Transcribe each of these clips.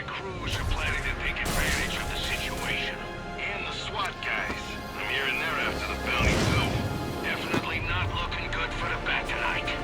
crews are planning to take advantage of the situation. And the SWAT guys. I'm hearing they're after the bounty too. Definitely not looking good for the bat tonight.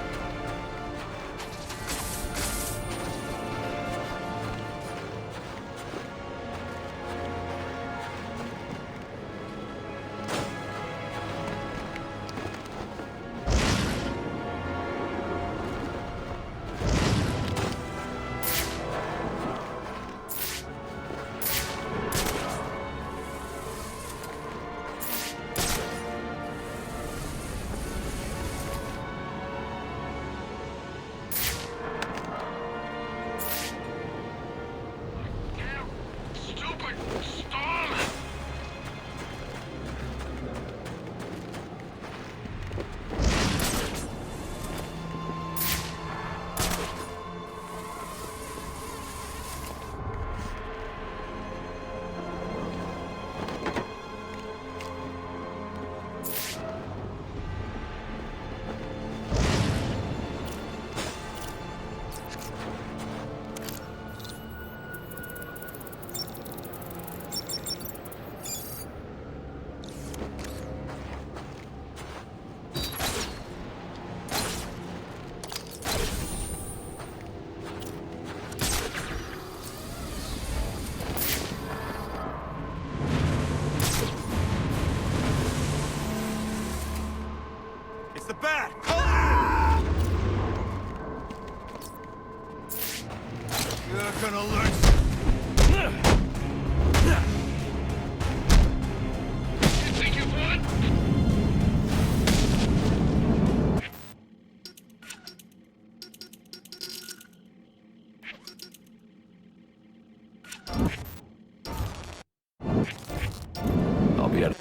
I'll be at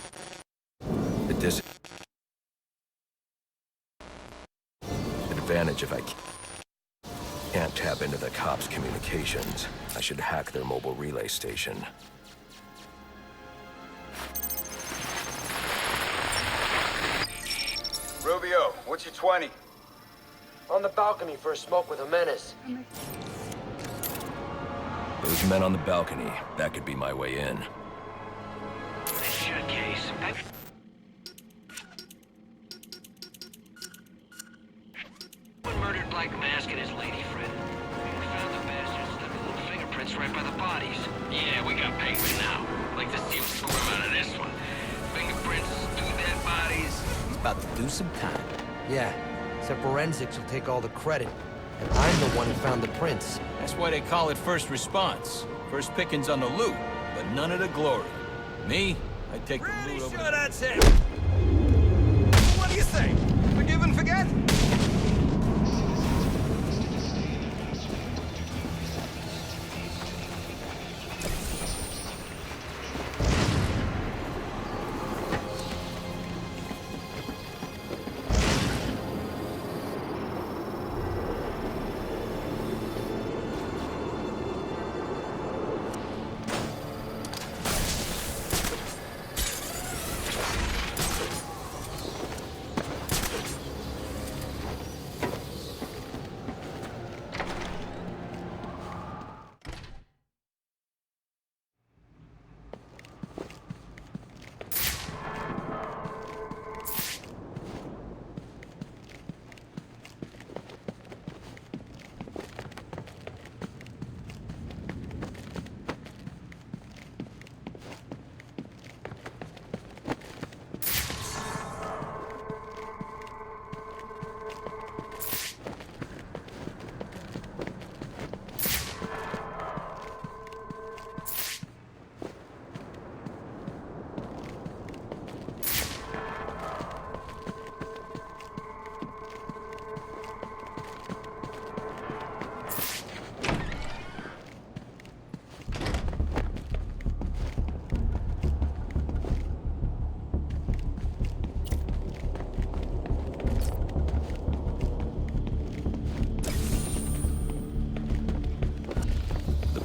this advantage if I can't tap into the cops' communications. I should hack their mobile relay station. Rubio, what's your 20? On the balcony for a smoke with a menace. Those men on the balcony, that could be my way in. Shit case. One murdered Black Mask and his lady friend. We found the bastards stuck with little fingerprints right by the bodies. Yeah, we got Penguin now. Like to see him squirm out of this one. Fingerprints, 2 dead bodies. He's about to do some time. Yeah, except forensics will take all the credit. And I'm the one who found the prints. That's why they call it first response. First pickings on the loot, but none of the glory. Me, I take the loot over the... that's it! What do you say? Forgive and forget?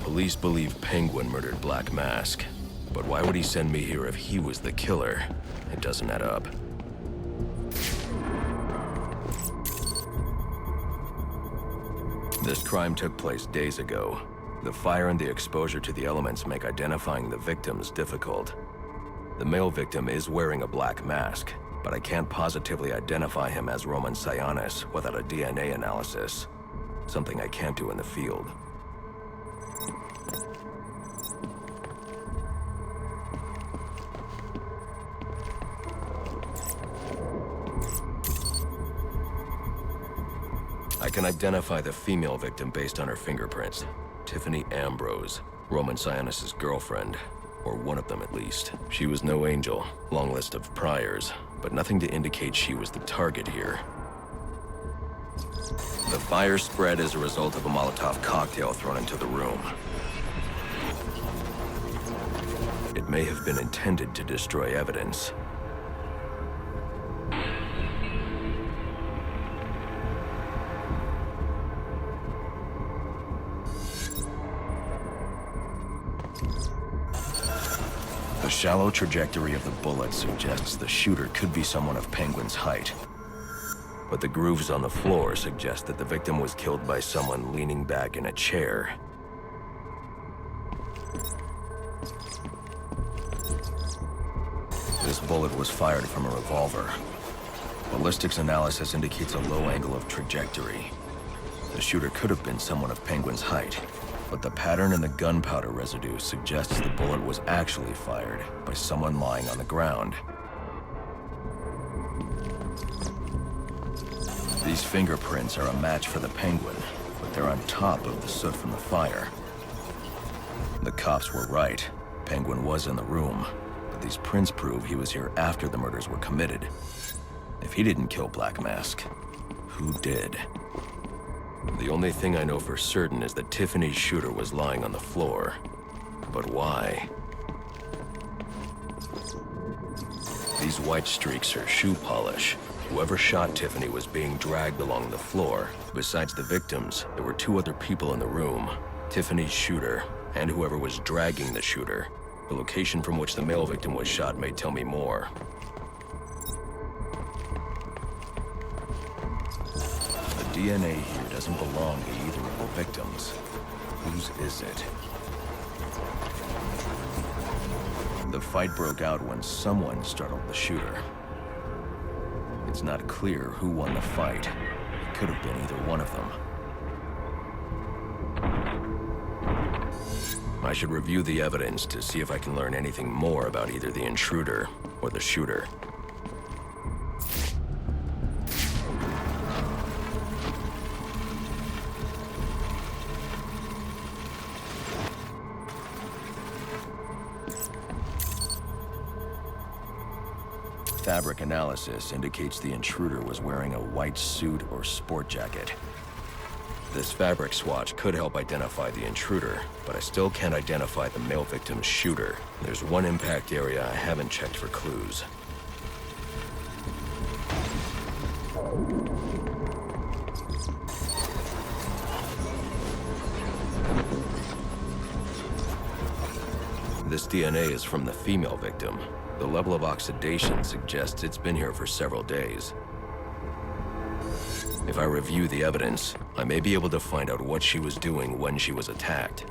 Police believe Penguin murdered Black Mask. But why would he send me here if he was the killer? It doesn't add up. This crime took place days ago. The fire and the exposure to the elements make identifying the victims difficult. The male victim is wearing a black mask, but I can't positively identify him as Roman Sionis without a DNA analysis. Something I can't do in the field. I can identify the female victim based on her fingerprints. Tiffany Ambrose, Roman Sionis' girlfriend. Or one of them at least. She was no angel, long list of priors, but nothing to indicate she was the target here. The fire spread as a result of a Molotov cocktail thrown into the room. It may have been intended to destroy evidence. The shallow trajectory of the bullet suggests the shooter could be someone of Penguin's height. But the grooves on the floor suggest that the victim was killed by someone leaning back in a chair. This bullet was fired from a revolver. Ballistics analysis indicates a low angle of trajectory. The shooter could have been someone of Penguin's height. But the pattern in the gunpowder residue suggests the bullet was actually fired by someone lying on the ground. These fingerprints are a match for the Penguin, but they're on top of the soot from the fire. The cops were right. Penguin was in the room, but these prints prove he was here after the murders were committed. If he didn't kill Black Mask, who did? The only thing I know for certain is that Tiffany's shooter was lying on the floor. But why? These white streaks are shoe polish. Whoever shot Tiffany was being dragged along the floor. Besides the victims, there were two other people in the room. Tiffany's shooter, and whoever was dragging the shooter. The location from which the male victim was shot may tell me more. The DNA here doesn't belong to either of the victims. Whose is it? The fight broke out when someone startled the shooter. It's not clear who won the fight. It could have been either one of them. I should review the evidence to see if I can learn anything more about either the intruder or the shooter. Fabric analysis indicates the intruder was wearing a white suit or sport jacket. This fabric swatch could help identify the intruder, but I still can't identify the male victim's shooter. There's one impact area I haven't checked for clues. This DNA is from the female victim. The level of oxidation suggests it's been here for several days. If I review the evidence, I may be able to find out what she was doing when she was attacked.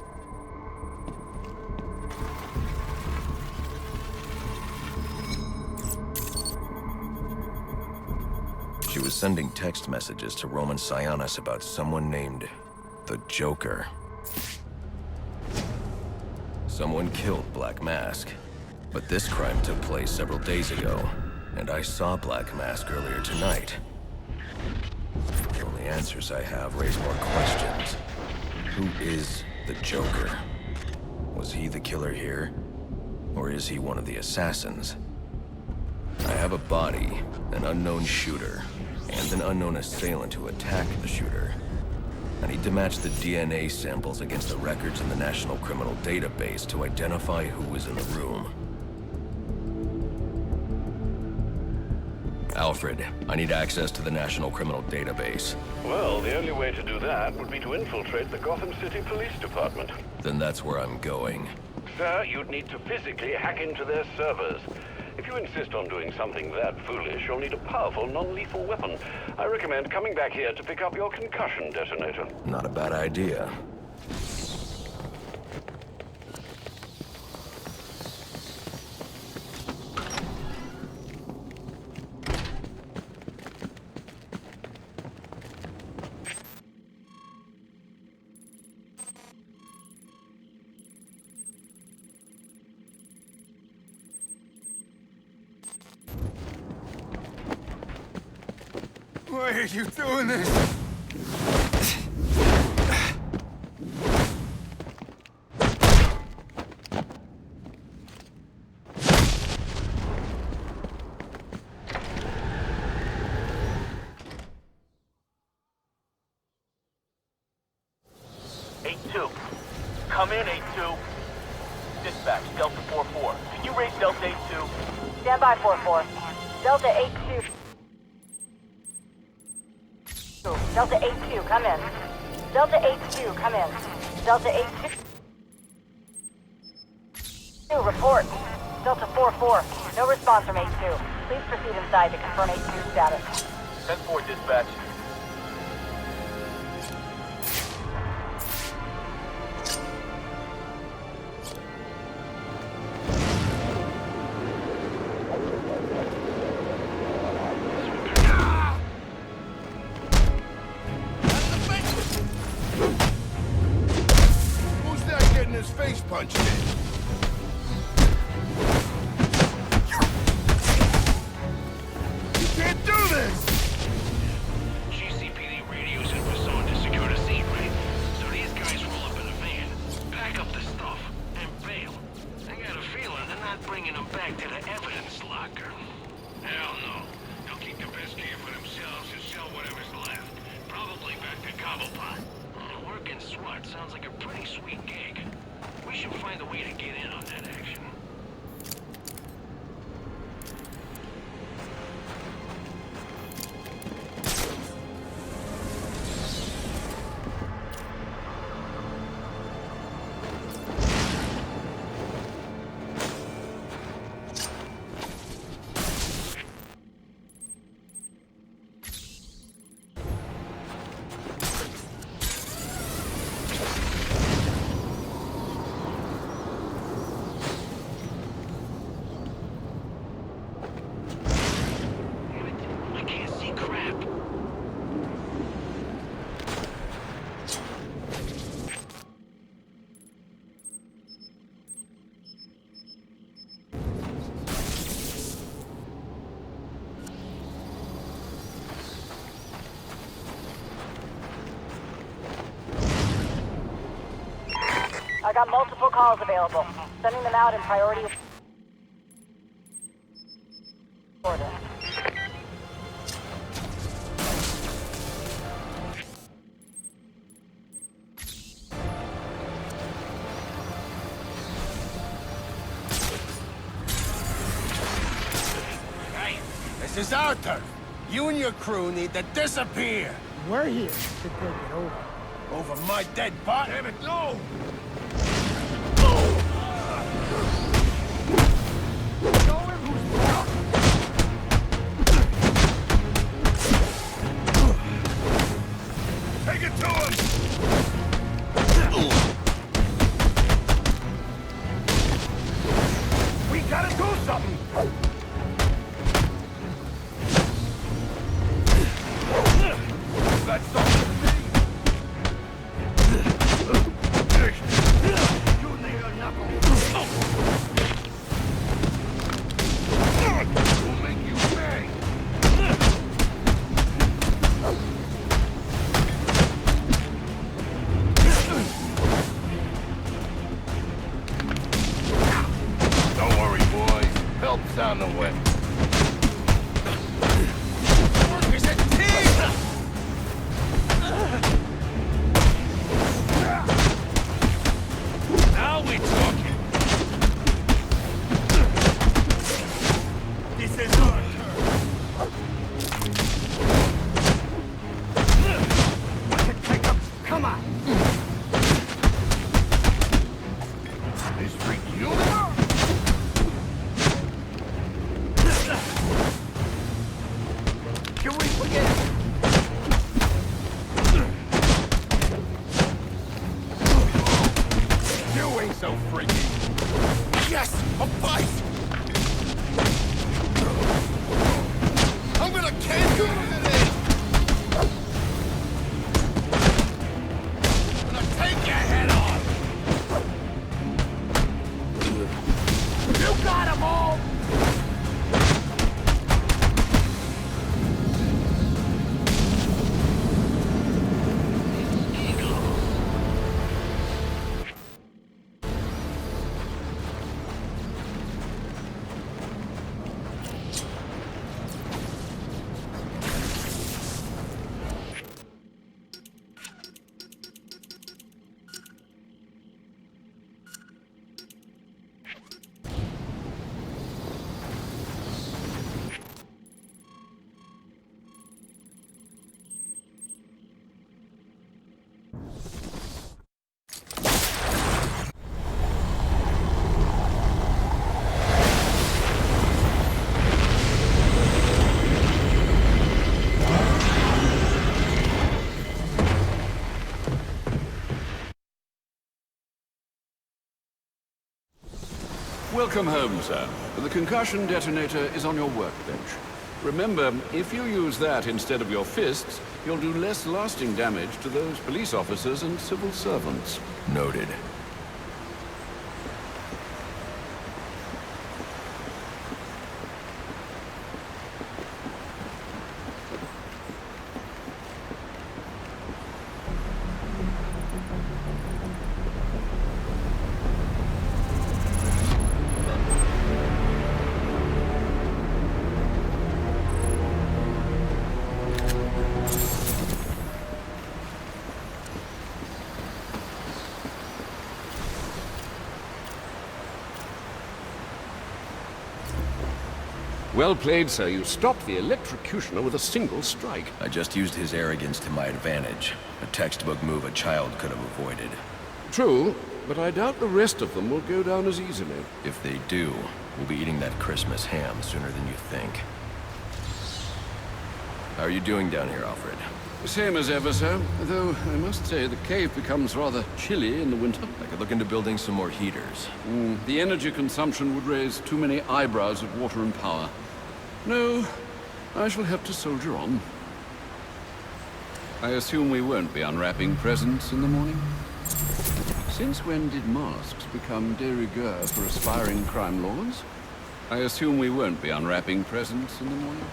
She was sending text messages to Roman Sionis about someone named the Joker. Someone killed Black Mask. But this crime took place several days ago, and I saw Black Mask earlier tonight. The only answers I have raise more questions. Who is the Joker? Was he the killer here? Or is he one of the assassins? I have a body, an unknown shooter, and an unknown assailant who attacked the shooter. I need to match the DNA samples against the records in the National Criminal Database to identify who was in the room. Alfred, I need access to the National Criminal Database. Well, the only way to do that would be to infiltrate the Gotham City Police Department. Then that's where I'm going. Sir, you'd need to physically hack into their servers. If you insist on doing something that foolish, you'll need a powerful, non-lethal weapon. I recommend coming back here to pick up your concussion detonator. Not a bad idea. Why are you doing this? Come in, 8-2. Dispatch, Delta 4-4. Can you raise Delta 8-2? Stand by, 4-4. Delta 8-2. Delta 8-2, come in. Delta 8-2, come in. Delta 8-2. Report. Delta 4-4. No response from 8-2. Please proceed inside to confirm 8-2 status. 10-4, dispatch. His face punched in. You can't do this! GCPD radios in Pursuant to secure the scene, right? So these guys roll up in a van, pack up the stuff, and bail. I got a feeling they're not bringing them back to the evidence locker. Hell no. They'll keep the best gear for themselves and sell whatever's left. Probably back to Cobblepot. Working SWAT sounds like a pretty sweet gig. We should find a way to get in on that action. I got multiple calls available. Sending them out in priority order. Hey, this is our turn. You and your crew need to disappear. We're here to take it over. Over my dead body? Damn it, no! Take it to him! We gotta do something! That's something! Help's on the way. Work is a team! Now we're talking. This is our turn. Come on. This freak you? Can we forget? You ain't so freaky. Yes, a fight! I'm gonna can you today! I'm gonna take your head off! You got 'em all! Welcome home, sir. The concussion detonator is on your workbench. Remember, if you use that instead of your fists, you'll do less lasting damage to those police officers and civil servants. Noted. Well played, sir. You stopped the electrocutioner with a single strike. I just used his arrogance to my advantage. A textbook move a child could have avoided. True, but I doubt the rest of them will go down as easily. If they do, we'll be eating that Christmas ham sooner than you think. How are you doing down here, Alfred? Same as ever, sir. Though, I must say, the cave becomes rather chilly in the winter. I could look into building some more heaters. The energy consumption would raise too many eyebrows at water and power. No, I shall have to soldier on. I assume we won't be unwrapping presents in the morning? Since when did masks become de rigueur for aspiring crime lords? I assume we won't be unwrapping presents in the morning?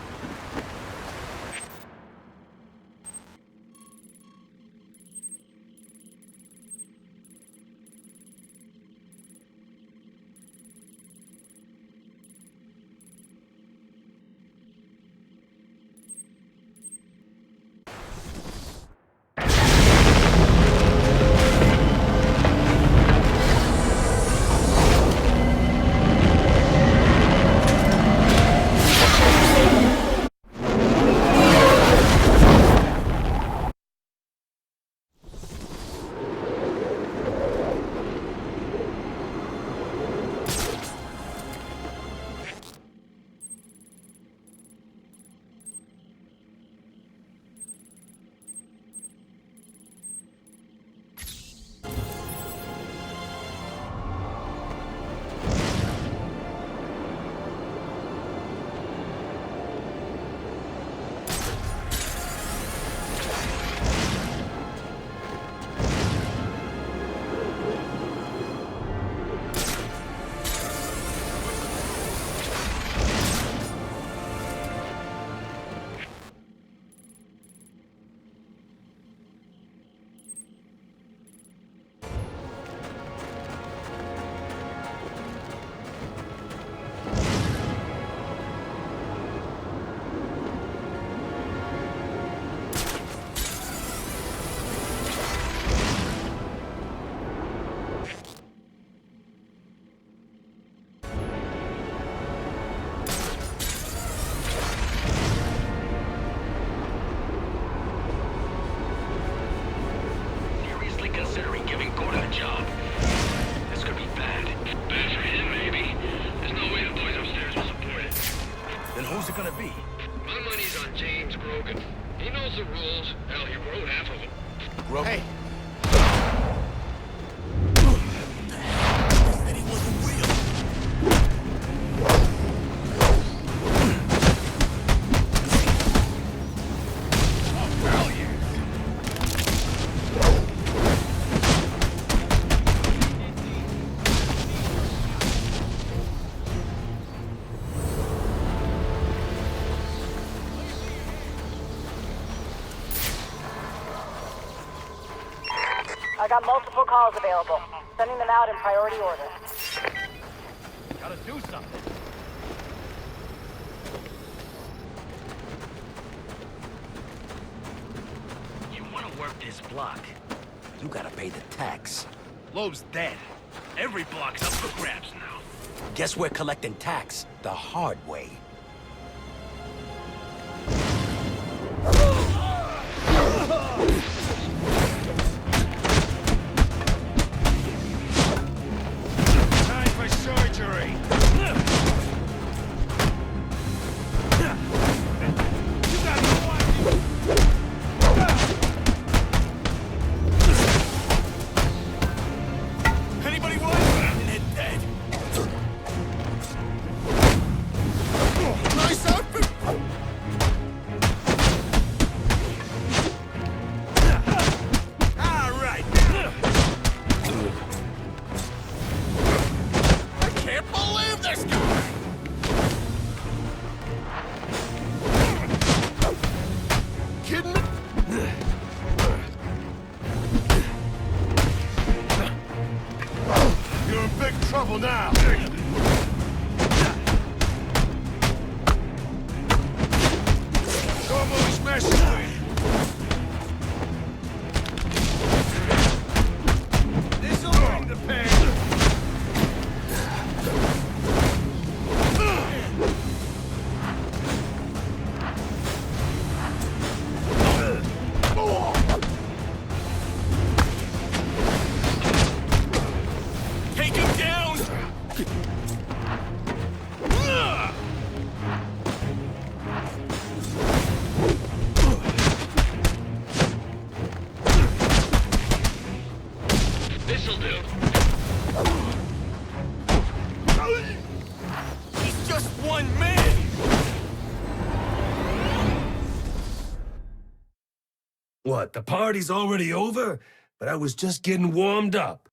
Considering giving Gordon a job. This could be bad. Bad for him, maybe. There's no way the boys upstairs will support it. Then who's it gonna be? My money's on James Grogan. He knows the rules. Hell, he wrote half of them. Grogan? Hey, And he wasn't real. I got multiple calls available. Sending them out in priority order. Gotta do something. You want to work this block? You gotta pay the tax. Loeb's dead. Every block's up for grabs now. Guess we're collecting tax the hard way. Time for surgery. Anybody want? They're dead. trouble now! Show him who he's messing with! This'll bring the pain! Take him down! This'll do. He's just one man! What, the party's already over? But I was just getting warmed up.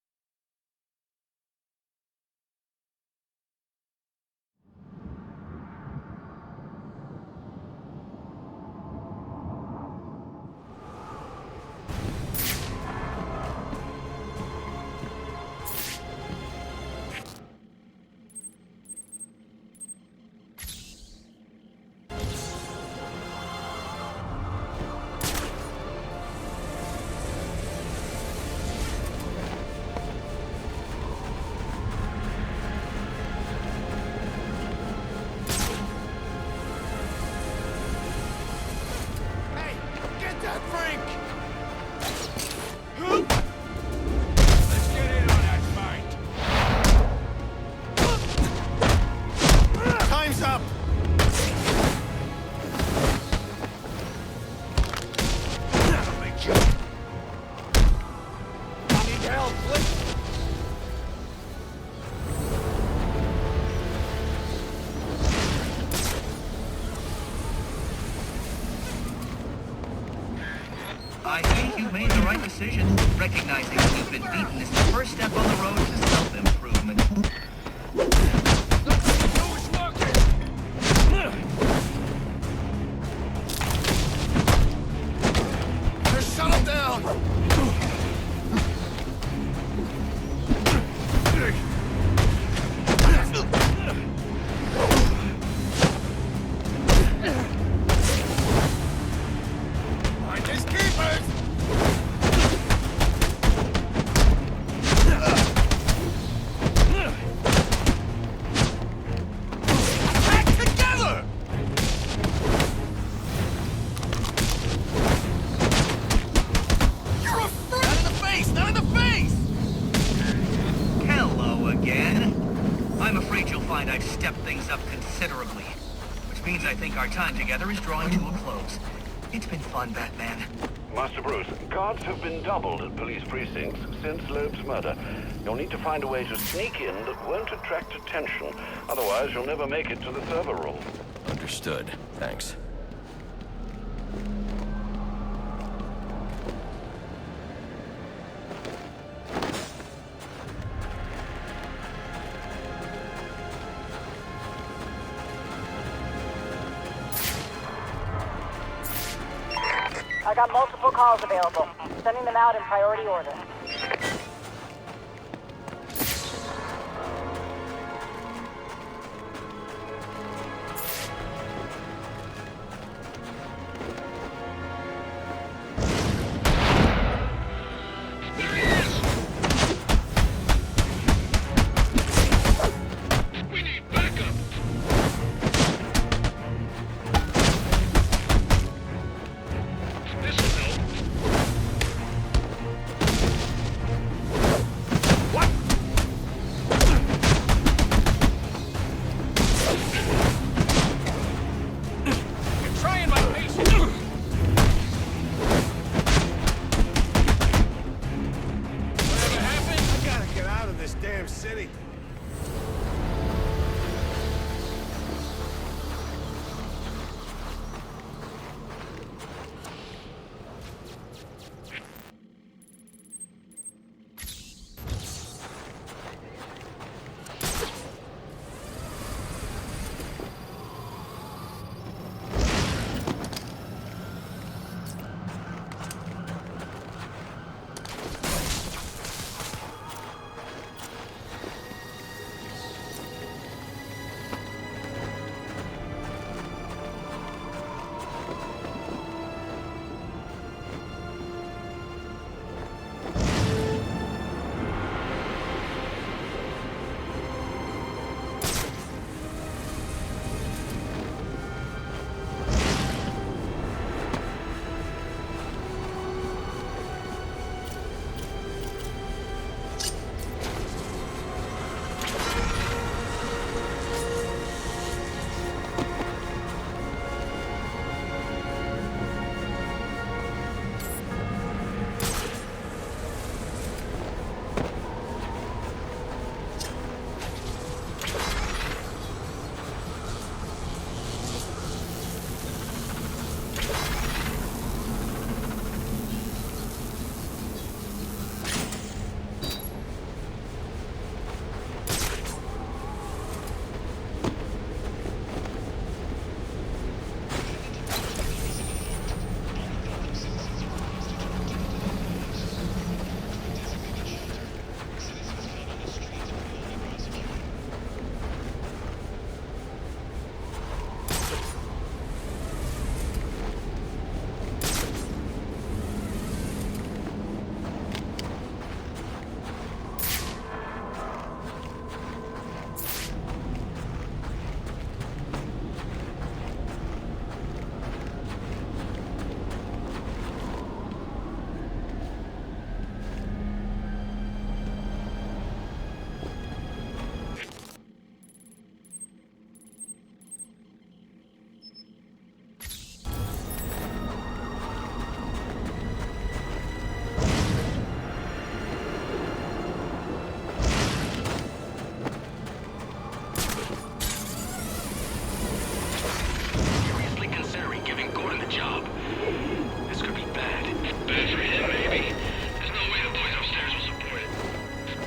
I think you made the right decision. Recognizing that you've been beaten is the first step on the road to self-improvement. Just shut him down! I've stepped things up considerably. Which means I think our time together is drawing to a close. It's been fun, Batman. Master Bruce, guards have been doubled at police precincts since Loeb's murder. You'll need to find a way to sneak in that won't attract attention. Otherwise, you'll never make it to the server room. Understood. Thanks. I got multiple calls available. Sending them out in priority order. City.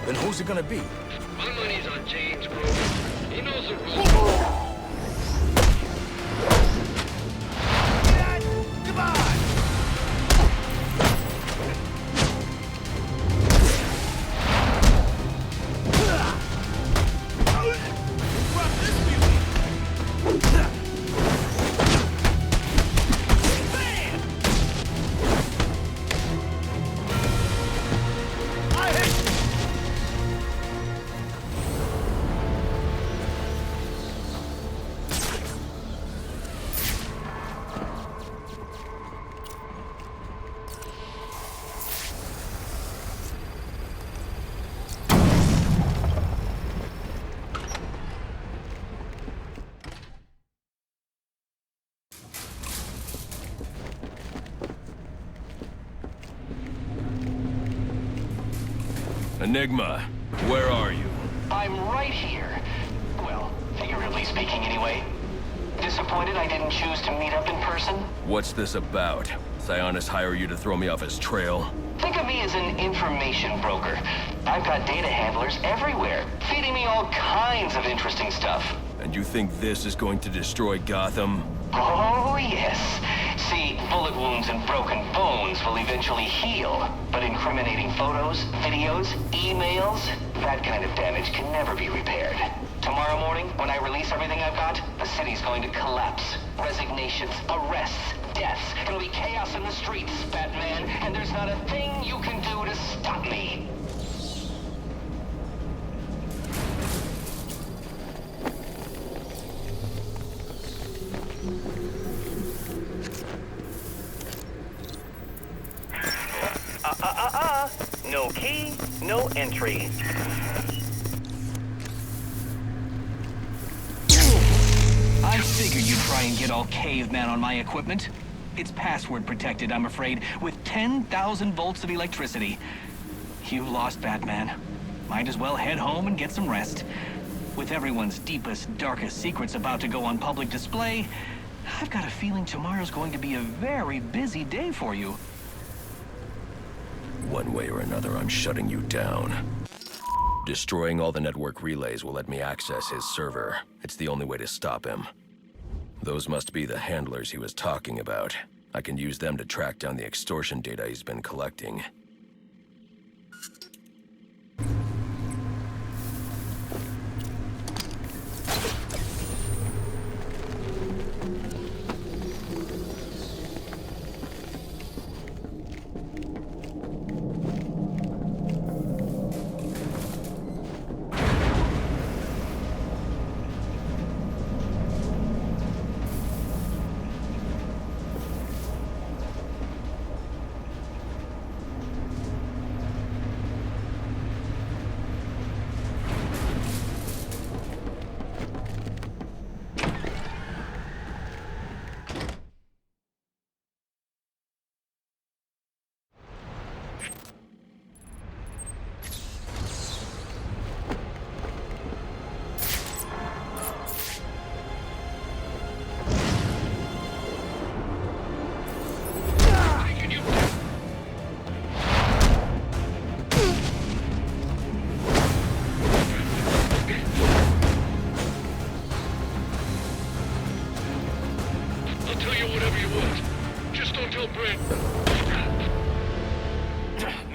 Then who's it gonna be? My money's on James Grover. He knows the rules. Come on! Enigma, where are you? I'm right here. Well, figuratively speaking anyway. Disappointed I didn't choose to meet up in person? What's this about? Sionis hire you to throw me off his trail? Think of me as an information broker. I've got data handlers everywhere, feeding me all kinds of interesting stuff. And you think this is going to destroy Gotham? Oh, yes. See, bullet wounds and broken bones will eventually heal. But incriminating photos, videos, emails, that kind of damage can never be repaired. Tomorrow morning, when I release everything I've got, the city's going to collapse. Resignations, arrests, deaths. It'll be chaos in the streets, Batman, and there's not a thing you can do to stop me. No key, no entry. I figured you'd try and get all caveman on my equipment. It's password protected, I'm afraid, with 10,000 volts of electricity. You lost, Batman. Might as well head home and get some rest. With everyone's deepest, darkest secrets about to go on public display, I've got a feeling tomorrow's going to be a very busy day for you. One way or another, I'm shutting you down. Destroying all the network relays will let me access his server. It's the only way to stop him. Those must be the handlers he was talking about. I can use them to track down the extortion data he's been collecting.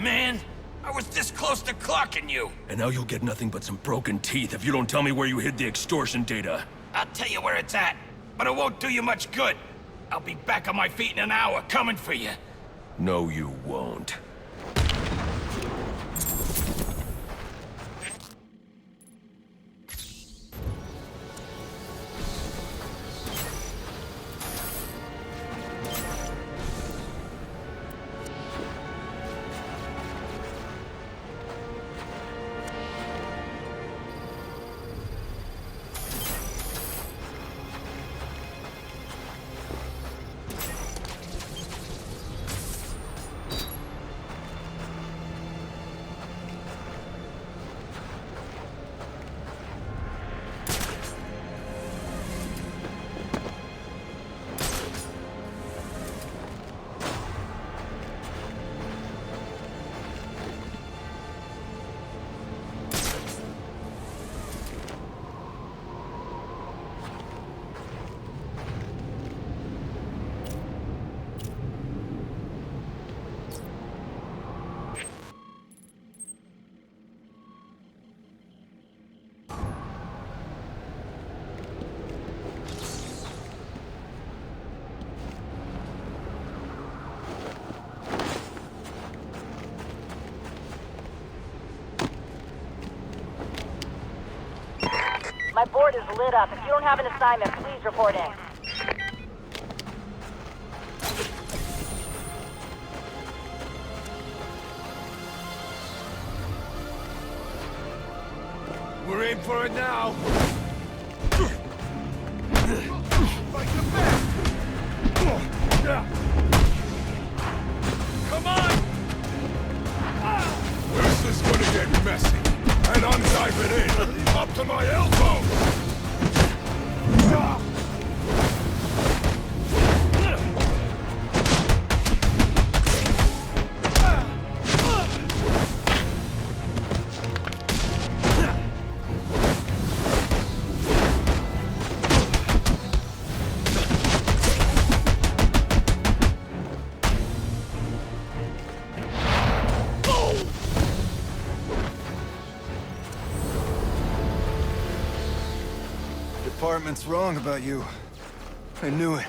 Man, I was this close to clocking you. And now you'll get nothing but some broken teeth if you don't tell me where you hid the extortion data. I'll tell you where it's at, but it won't do you much good. I'll be back on my feet in an hour, coming for you. No, you won't. My board is lit up. If you don't have an assignment, please report in. We're in for it now. Come on! Where's this gonna get messy? And I'm diving in, up to my elbow! Department's wrong about you. I knew it.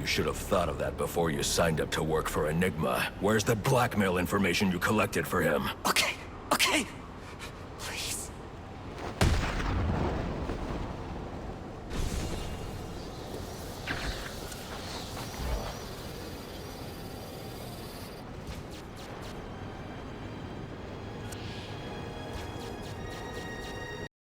Should have thought of that before you signed up to work for Enigma. Where's the blackmail information you collected for him? Okay.